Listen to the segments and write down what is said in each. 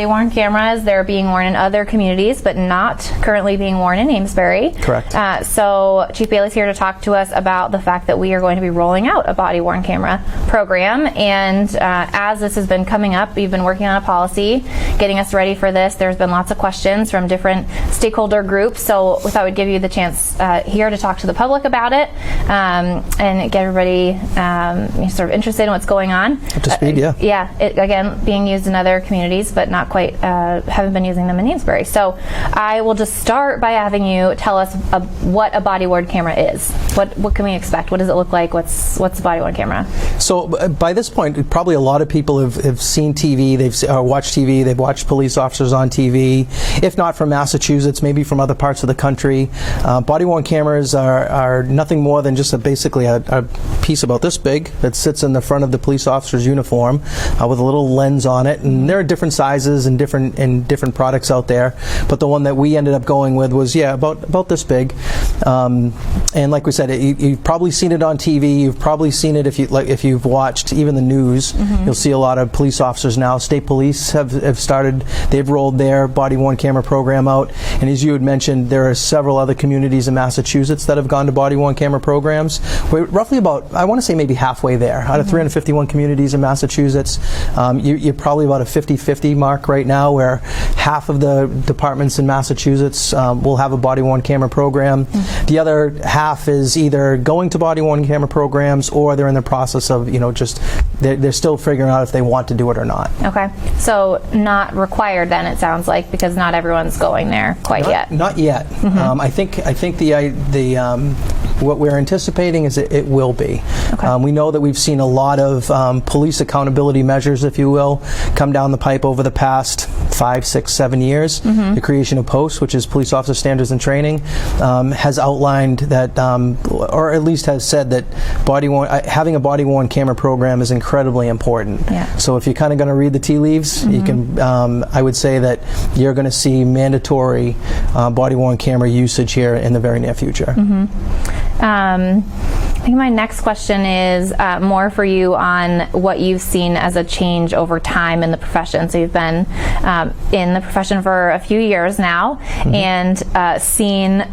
Worn cameras. They're being worn in other communities, but not currently being worn in Amesbury. Correct. So Chief Bailey's here to talk to us about the fact that we are going to be rolling out a body-worn camera program. And as this has been coming up, we've been working on a policy, getting us ready for this. There's been lots of questions from different stakeholder groups. So we thought we'd give you the chance here to talk to the public about it and get everybody sort of interested in what's going on. Up to speed, yeah. Yeah. Again, being used in other communities, but not quite haven't been using them in Amesbury. So I will just start by having you tell us what a body-worn camera is. What can we expect? What does it look like? What's a body-worn camera? So by this point, probably a lot of people have seen TV, they've watched TV, they've watched police officers on TV, if not from Massachusetts, maybe from other parts of the country. Body-worn cameras are nothing more than just basically a piece about this big that sits in the front of the police officer's uniform with a little lens on it, and there are different sizes and different products out there, but the one that we ended up going with was about this big, and like we said, you've probably seen it on TV. You've probably seen it if you've watched even the news. You'll see a lot of police officers now. State police have started. They've rolled their body-worn camera program out, and as you had mentioned, there are several other communities in Massachusetts that have gone to body-worn camera programs. We're roughly about, I want to say, maybe halfway there. Out of 351 communities in Massachusetts, you're probably about a 50-50 mark right now, where half of the departments in Massachusetts will have a body-worn camera program. The other half is either going to body-worn camera programs, or they're in the process of, they're still figuring out if they want to do it or not. Okay, so not required then, it sounds like, because not everyone's going there quite yet. Not yet. I think what we're anticipating is it will be. Okay. We know that we've seen a lot of police accountability measures, if you will, come down the pipe over the past 5, 6, 7 years. The creation of POST, which is Police Officer Standards and Training, has outlined that, or at least has said that having a body-worn camera program is incredibly important. Yeah. So if you're kind of going to read the tea leaves, you can. I would say that you're going to see mandatory body-worn camera usage here in the very near future. I think my next question is more for you on what you've seen as a change over time in the profession. So you've been in the profession for a few years now, and seen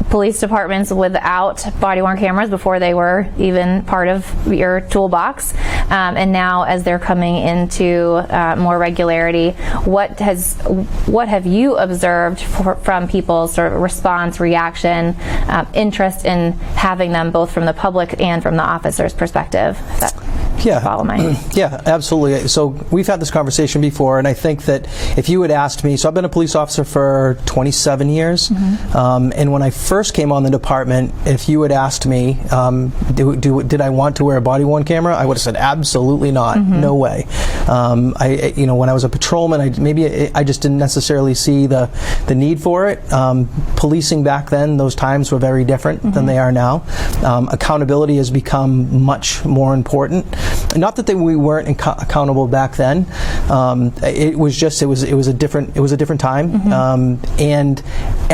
police departments without body-worn cameras before they were even part of your toolbox, and now as they're coming into more regularity, what have you observed from people's sort of response, reaction, interest in having them, both from the public and from the officer's perspective? Follow my Yeah, absolutely. So we've had this conversation before, and I think that if you had asked me, so I've been a police officer for 27 years, and when I first came on the department, if you had asked me, did I want to wear a body-worn camera, I would have said absolutely not, no way. When I was a patrolman, I just didn't necessarily see the need for it. Policing back then, those times were very different than they are now. Accountability has become much more important. Not that we weren't accountable back then. It was a different time, and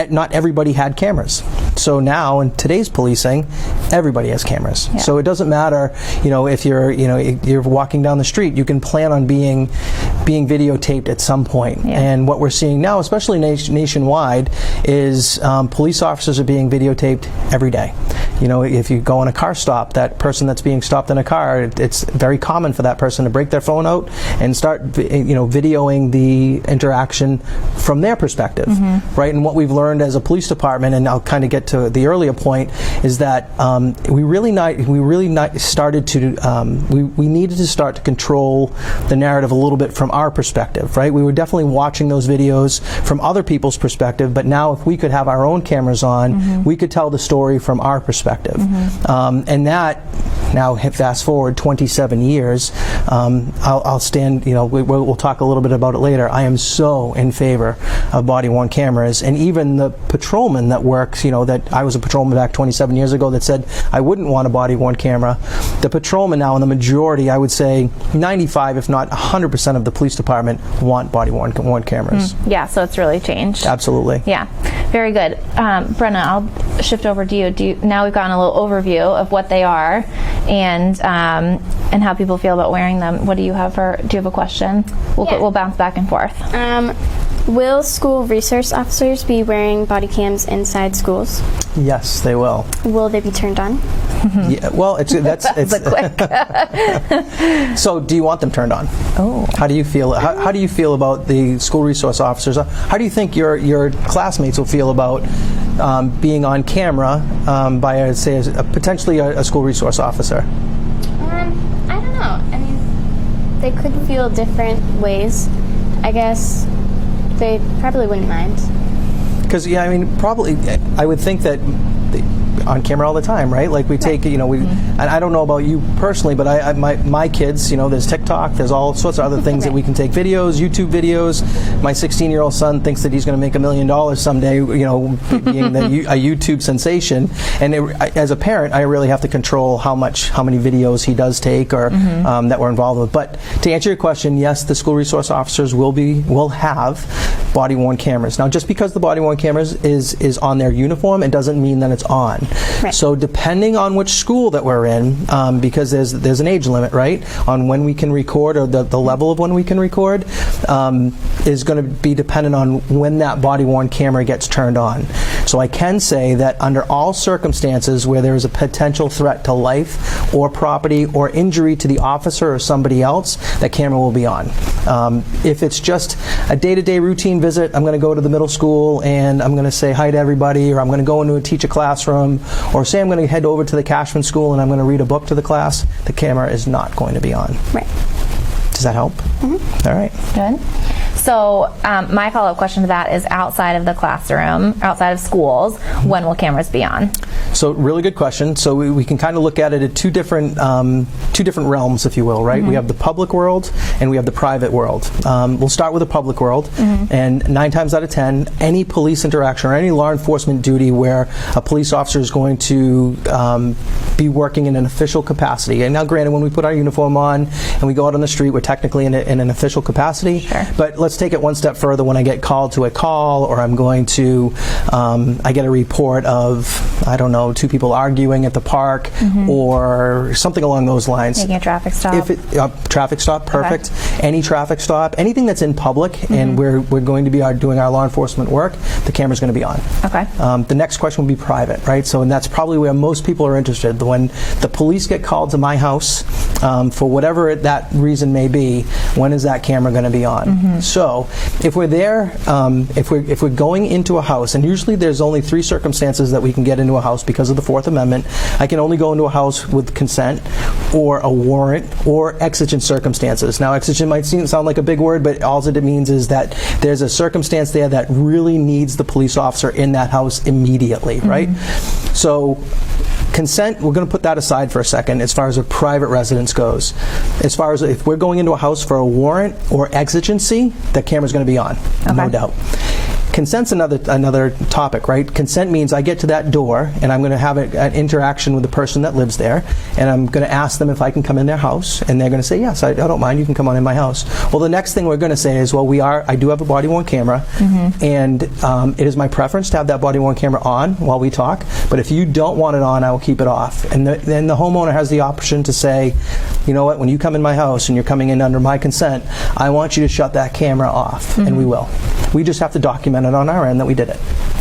not everybody had cameras. So now in today's policing, everybody has cameras. Yeah. So it doesn't matter, if you're walking down the street, you can plan on being videotaped at some point. Yeah. And what we're seeing now, especially nationwide, is police officers are being videotaped every day. If you go on a car stop, that person that's being stopped in a car, it's very common for that person to break their phone out and start, videoing the interaction from their perspective, right? And what we've learned as a police department, and I'll kind of get to the earlier point, is that we needed to start to control the narrative a little bit from our perspective, right? We were definitely watching those videos from other people's perspective, but now if we could have our own cameras on, we could tell the story from our perspective. And that, now fast forward 27 years, I'll stand, we'll talk a little bit about it later. I am so in favor of body-worn cameras, and even the patrolman that works, that I was a patrolman back 27 years ago that said I wouldn't want a body-worn camera. The patrolman now, in the majority, I would say 95, if not 100% of the police department want body-worn cameras. Yeah, so it's really changed. Absolutely. Yeah, very good. Brenna, I'll shift over to you. Now we've gotten a little overview of what they are, and and how people feel about wearing them. What do you have do you have a question? We'll bounce back and forth. Will school resource officers be wearing body cams inside schools? Yes, they will. Will they be turned on? Yeah, well, it's quick. So, do you want them turned on? Oh. How do you feel? How do you feel about the school resource officers? How do you think your classmates will feel about being on camera by, potentially a school resource officer? I don't know. I mean, they could feel different ways. I guess they probably wouldn't mind. Because, yeah, I mean, probably, I would think that on camera all the time, right? Like we take, and I don't know about you personally, but my kids, there's TikTok, there's all sorts of other things that we can take videos, YouTube videos. My 16-year-old son thinks that he's going to make $1 million someday, being a YouTube sensation. And as a parent, I really have to control how many videos he does take or that we're involved with. But to answer your question, yes, the school resource officers will have body-worn cameras. Now, just because the body-worn cameras is on their uniform, it doesn't mean that it's on. Right. So depending on which school that we're in, because there's an age limit, right, on when we can record, or the level of when we can record, is going to be dependent on when that body-worn camera gets turned on. So I can say that under all circumstances where there is a potential threat to life or property or injury to the officer or somebody else, that camera will be on. If it's just a day-to-day routine visit, I'm going to go to the middle school and I'm going to say hi to everybody, or I'm going to go into a teacher classroom, or say I'm going to head over to the Cashman School and I'm going to read a book to the class, the camera is not going to be on. Right. Does that help? Mm-hmm. All right. Good. So my follow-up question to that is, outside of the classroom, outside of schools, when will cameras be on? So really good question. So we can kind of look at it at two different realms, if you will, right? We have the public world and we have the private world. We'll start with the public world, and 9 times out of 10, any police interaction or any law enforcement duty where a police officer is going to be working in an official capacity. And now, granted, when we put our uniform on and we go out on the street, we're technically in an official capacity. Sure. But let's take it one step further. When I get called to a call, or I'm going to, I get a report of, I don't know, 2 people arguing at the park, or something along those lines. Making a traffic stop. Traffic stop, perfect. Okay. Any traffic stop, anything that's in public, and we're going to be doing our law enforcement work, the camera's going to be on. Okay. The next question will be private, right? So, and that's probably where most people are interested. When the police get called to my house, for whatever that reason may be, when is that camera going to be on? So, if we're there, if we're going into a house, and usually there's only 3 circumstances that we can get into a house because of the 4th Amendment. I can only go into a house with consent, or a warrant, or exigent circumstances. Now, exigent might sound like a big word, but all it means is that there's a circumstance there that really needs the police officer in that house immediately, right? So, consent, we're going to put that aside for a second as far as a private residence goes. As far as if we're going into a house for a warrant or exigency, the camera's going to be on, no doubt. Consent's another topic, right? Consent means I get to that door and I'm going to have an interaction with the person that lives there, and I'm going to ask them if I can come in their house, and they're going to say, yes, I don't mind, you can come on in my house. Well, the next thing we're going to say is, well, I do have a body-worn camera, and it is my preference to have that body-worn camera on while we talk, but if you don't want it on, I will keep it off. And then the homeowner has the option to say, you know what, when you come in my house and you're coming in under my consent, I want you to shut that camera off, and we will. We just have to document it on our end that we did it.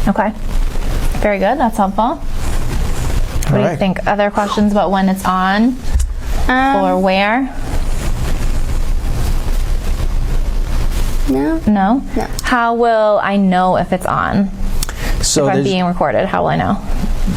Okay. Very good. That's helpful. What do you think? Other questions about when it's on, or where? No. No? No. How will I know if it's on? So if I'm being recorded, how will I know?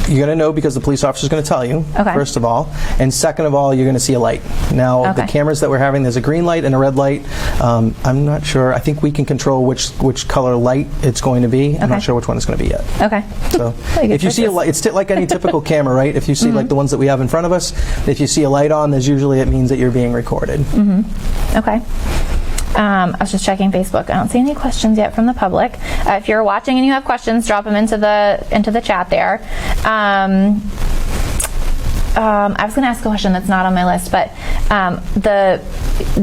You're going to know because the police officer is going to tell you, first of all. And second of all, you're going to see a light. Now, the cameras that we're having, there's a green light and a red light. I'm not sure. I think we can control which color light it's going to be. I'm not sure which one it's going to be yet. Okay. So if you see a light, it's like any typical camera, right? If you see like the ones that we have in front of us, if you see a light on, there's usually, it means that you're being recorded. Okay. I was just checking Facebook. I don't see any questions yet from the public. If you're watching and you have questions, drop them into the chat there. I was going to ask a question that's not on my list, but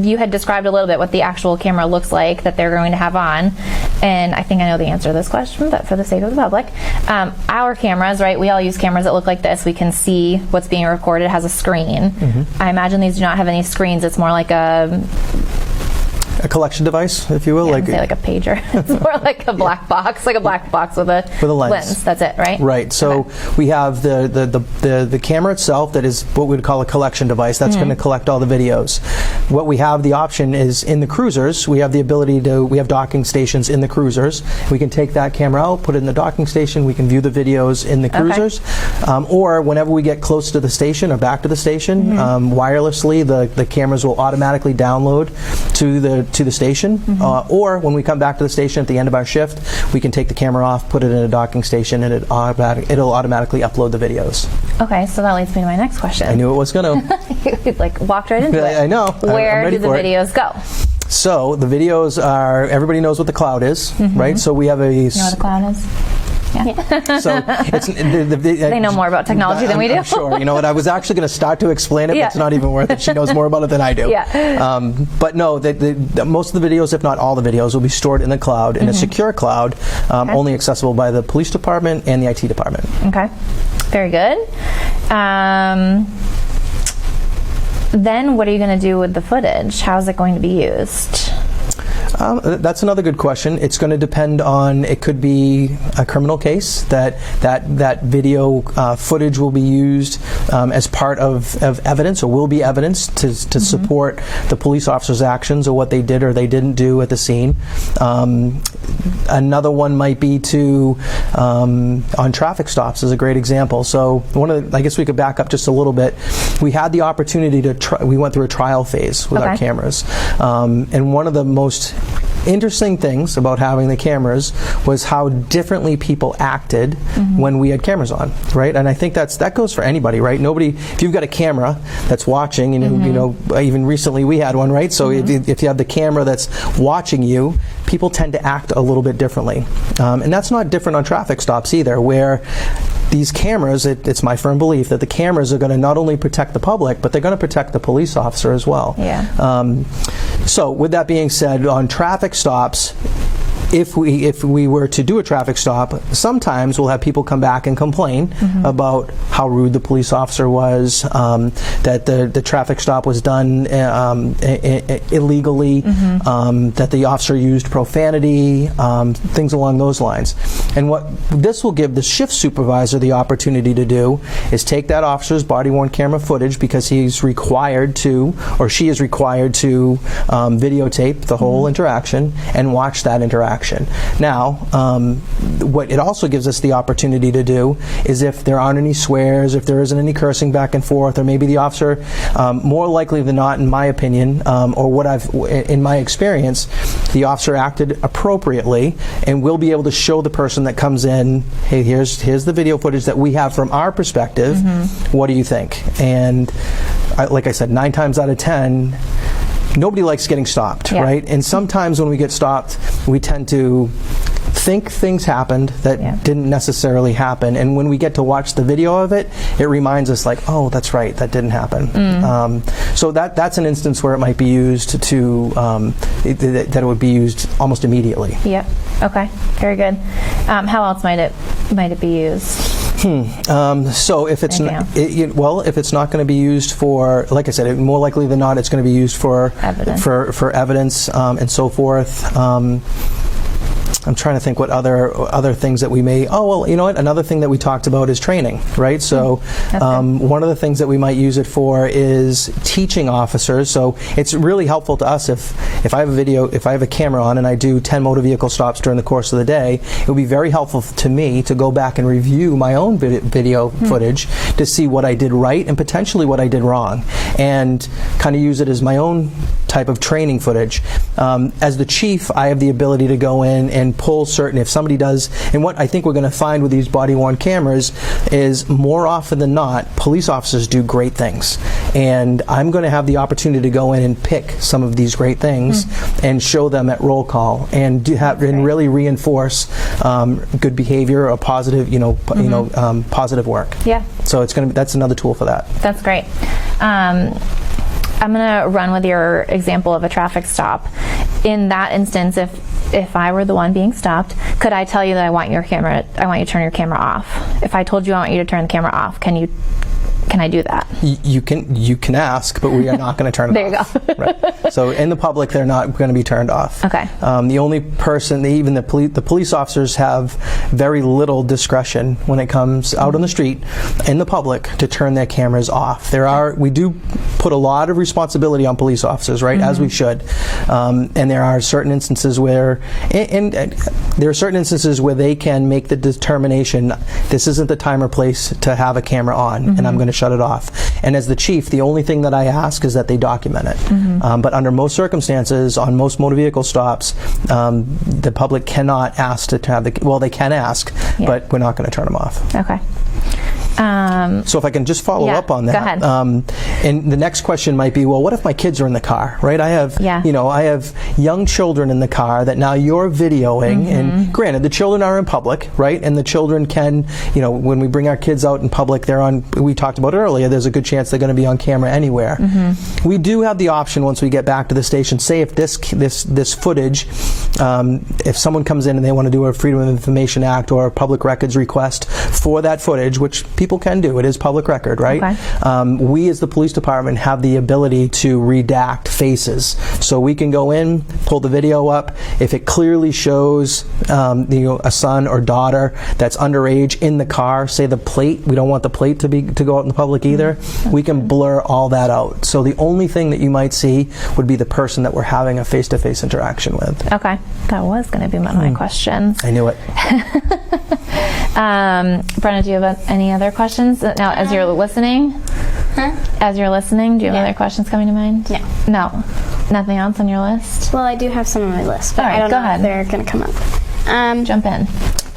you had described a little bit what the actual camera looks like that they're going to have on. and I think I know the answer to this question, but for the sake of the public, our cameras, right, we all use cameras that look like this. We can see what's being recorded. It has a screen. I imagine these do not have any screens. It's more like a collection device, if you will. like a pager. It's more like a black box, with a lens. That's it, right? Right. So we have the camera itself that is what we'd call a collection device. That's going to collect all the videos. What we have the option is in the cruisers, we have the ability we have docking stations in the cruisers. We can take that camera out, put it in the docking station. We can view the videos in the cruisers. Or whenever we get close to the station or back to the station, wirelessly, the cameras will automatically download to the station. Or when we come back to the station at the end of our shift, we can take the camera off, put it in a docking station, and it'll automatically upload the videos. Okay, so that leads me to my next question. I knew it was going to. You walked right into it. I know. Where do the videos go? So the videos are, everybody knows what the cloud is, right? So we have a... You know what a cloud is? Yeah. So it's, they know more about technology than we do. I'm sure. You know what? I was actually going to start to explain it, but it's not even worth it. She knows more about it than I do. But no, most of the videos, if not all the videos, will be stored in the cloud, in a secure cloud, only accessible by the police department and the IT department. Okay. Very good. Then what are you going to do with the footage? How is it going to be used? That's another good question. It's going to depend on, it could be a criminal case that video footage will be used as part of evidence, or will be evidence to support the police officer's actions or what they did or they didn't do at the scene. Another one might be on traffic stops is a great example. So I guess we could back up just a little bit. We had the opportunity we went through a trial phase with our cameras. And one of the most interesting things about having the cameras was how differently people acted when we had cameras on, right? And I think that goes for anybody, right? If you've got a camera that's watching, and you know, even recently we had one, right? So if you have the camera that's watching you, people tend to act a little bit differently. And that's not different on traffic stops either, where these cameras, it's my firm belief that the cameras are going to not only protect the public, but they're going to protect the police officer as well. So with that being said, on traffic stops, if we were to do a traffic stop, sometimes we'll have people come back and complain about how rude the police officer was, that the traffic stop was done illegally, that the officer used profanity, things along those lines. And what this will give the shift supervisor the opportunity to do is take that officer's body-worn camera footage, because he's required to, or she is required to, videotape the whole interaction and watch that interaction. Now, what it also gives us the opportunity to do is, if there aren't any swears, if there isn't any cursing back and forth, or maybe the officer, more likely than not, in my opinion, or in my experience, the officer acted appropriately, and we'll be able to show the person that comes in, hey, here's the video footage that we have from our perspective. What do you think? And like I said, 9 times out of 10, nobody likes getting stopped, right? And sometimes when we get stopped, we tend to think things happened that didn't necessarily happen. And when we get to watch the video of it, it reminds us, like, oh, that's right, that didn't happen. So that's an instance where it might be used that it would be used almost immediately. Yep. Okay. Very good. How else might it be used? So if it's if it's not going to be used for, like I said, more likely than not, it's going to be used for evidence and so forth. I'm trying to think what other things that we may. Oh, well, you know what? Another thing that we talked about is training, right? So one of the things that we might use it for is teaching officers. So it's really helpful to us if I have a camera on and I do 10 motor vehicle stops during the course of the day. It would be very helpful to me to go back and review my own video footage to see what I did right and potentially what I did wrong, and kind of use it as my own type of training footage. As the chief, I have the ability to go in and pull certain, if somebody does, and what I think we're going to find with these body-worn cameras is, more often than not, police officers do great things. And I'm going to have the opportunity to go in and pick some of these great things and show them at roll call, and and really reinforce good behavior or positive, positive work. Yeah. So that's another tool for that. That's great. I'm going to run with your example of a traffic stop. In that instance, if I were the one being stopped, could I tell you that I want you to turn your camera off? If I told you I want you to turn the camera off, can I do that? You can ask, but we are not going to turn it there off. There you go. Right. So in the public, they're not going to be turned off. Okay. The only person, even the police officers have very little discretion when it comes out on the street in the public to turn their cameras off. We do put a lot of responsibility on police officers, right, as we should. And there are certain instances where, and there are certain instances where they can make the determination, this isn't the time or place to have a camera on, and I'm going to shut it off. And as the chief, the only thing that I ask is that they document it. But under most circumstances, on most motor vehicle stops, the public cannot ask to have they can ask, but we're not going to turn them off. Okay. So if I can just follow up on that. Go ahead. And the next question might be, well, what if my kids are in the car, right? I have young children in the car that now you're videoing, and granted, the children are in public, right? And the children can, when we bring our kids out in public, we talked about earlier, there's a good chance they're going to be on camera anywhere. We do have the option once we get back to the station, say if this footage, if someone comes in and they want to do a Freedom of Information Act or a public records request for that footage, which people can do, it is public record, right? Okay. We as the police department have the ability to redact faces. So we can go in, pull the video up. If it clearly shows a son or daughter that's underage in the car, say the plate, we don't want the plate to go out in the public either, we can blur all that out. So the only thing that you might see would be the person that we're having a face-to-face interaction with. Okay. That was going to be one of my questions. I knew it. Brenna, do you have any other questions? Now, as you're listening? As you're listening, do you have other questions coming to mind? No. Nothing else on your list? Well, I do have some on my list, but I don't know if they're going to come up. Jump in.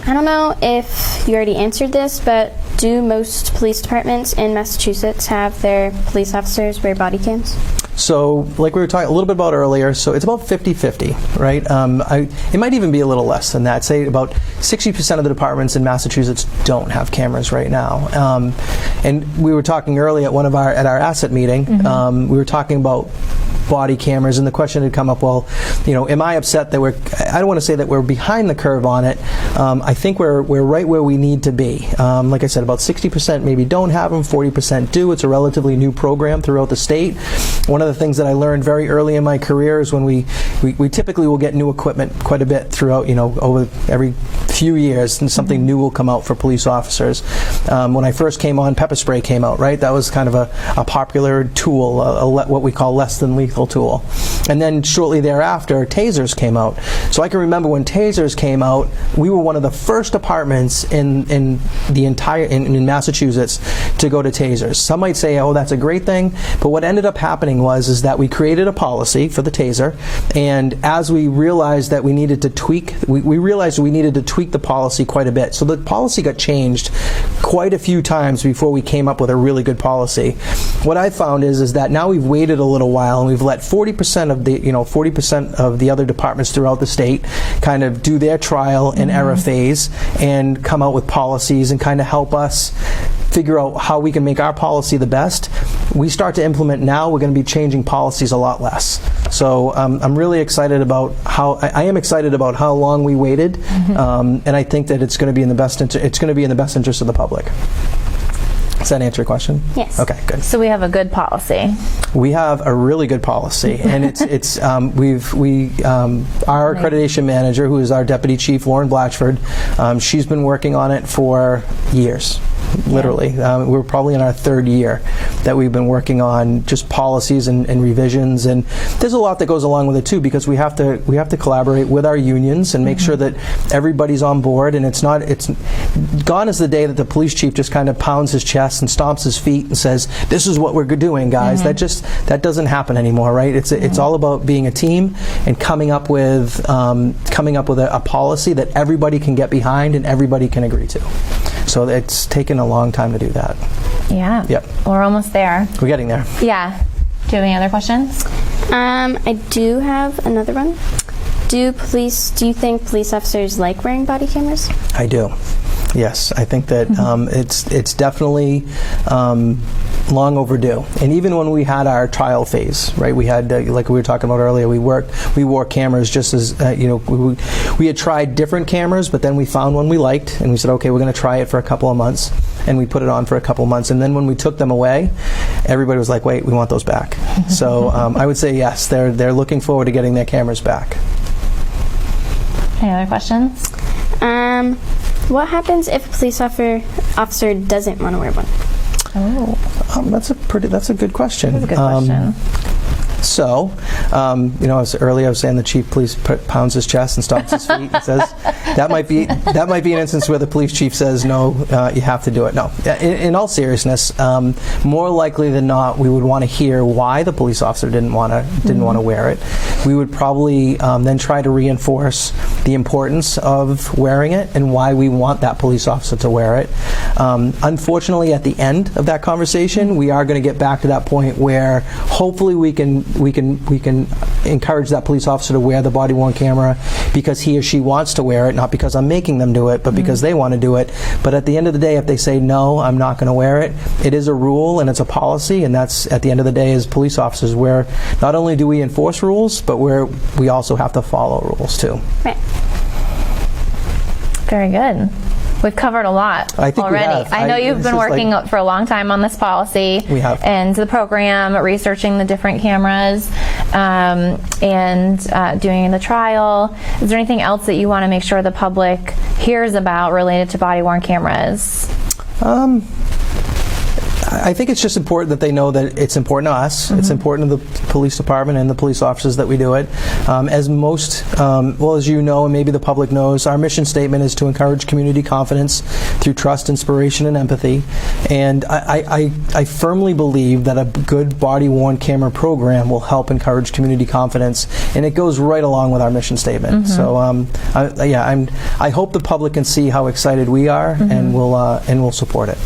I don't know if you already answered this, but do most police departments in Massachusetts have their police officers wear body cams? So, like we were talking a little bit about earlier, so it's about 50-50, right? It might even be a little less than that. Say about 60% of the departments in Massachusetts don't have cameras right now. And we were talking earlier at our asset meeting, we were talking about body cameras, and the question had come up, well, am I upset that I don't want to say that we're behind the curve on it. I think we're right where we need to be. Like I said, about 60% maybe don't have them, 40% do. It's a relatively new program throughout the state. One of the things that I learned very early in my career is when we typically will get new equipment quite a bit throughout, over every few years, and something new will come out for police officers. When I first came on, pepper spray came out, right? That was kind of a popular tool, what we call less than lethal tool. And then shortly thereafter, tasers came out. So I can remember when tasers came out, we were one of the first departments in Massachusetts to go to tasers. Some might say, oh, that's a great thing, but what ended up happening was that we created a policy for the taser, and as we realized that we needed to tweak, we realized we needed to tweak the policy quite a bit. So the policy got changed quite a few times before we came up with a really good policy. What I found is that now we've waited a little while and we've let 40% of the other departments throughout the state kind of do their trial and error phase and come out with policies and kind of help us figure out how we can make our policy the best. We start to implement now, we're going to be changing policies a lot less. So I'm really excited about I am excited about how long we waited, and I think that it's going to be in the best interest of the public. Does that answer your question? Yes. Okay, good. So we have a good policy. We have a really good policy, and our accreditation manager, who is our deputy chief, Lauren Blatchford, she's been working on it for years. Literally, we're probably in our third year that we've been working on just policies and revisions, and there's a lot that goes along with it too, because we have to collaborate with our unions and make sure that everybody's on board. And it's gone is the day that the police chief just kind of pounds his chest and stomps his feet and says, "This is what we're doing, guys." That doesn't happen anymore, right? It's all about being a team and coming up with a policy that everybody can get behind and everybody can agree to. So it's taken a long time to do that. Yeah. Yep. We're almost there. We're getting there. Yeah. Do you have any other questions? I do have another one. Do you think police officers like wearing body cameras? I do. Yes, I think that it's definitely long overdue. And even when we had our trial phase, right? We had, like we were talking about earlier, we wore cameras just as we had tried different cameras, but then we found one we liked, and we said, okay, we're going to try it for a couple of months, and we put it on for a couple of months. And then when we took them away, everybody was like, wait, we want those back. So I would say yes, they're looking forward to getting their cameras back. Any other questions? What happens if a police officer doesn't want to wear one? That's a good question. That's a good question. So, earlier I was saying the chief police pounds his chest and stomps his feet and says that might be an instance where the police chief says no, you have to do it. No, in all seriousness, more likely than not, we would want to hear why the police officer didn't want to wear it. We would probably then try to reinforce the importance of wearing it and why we want that police officer to wear it. Unfortunately, at the end of that conversation, we are going to get back to that point where hopefully we can encourage that police officer to wear the body-worn camera because he or she wants to wear it, not because I'm making them do it, but because they want to do it. But at the end of the day, if they say, no, I'm not going to wear it, it is a rule and it's a policy, and that's, at the end of the day, as police officers, where not only do we enforce rules, but we also have to follow rules, too. Right. Very good. We've covered a lot I think already. we have. I know you've been working for a long time on this policy. We have. And the program, researching the different cameras, and doing the trial. Is there anything else that you want to make sure the public hears about related to body-worn cameras? I think it's just important that they know that it's important to us. It's important to the police department and the police officers that we do it. As you know, and maybe the public knows, our mission statement is to encourage community confidence through trust, inspiration, and empathy. And I firmly believe that a good body-worn camera program will help encourage community confidence, and it goes right along with our mission statement. So, I hope the public can see how excited we are, and we'll support it.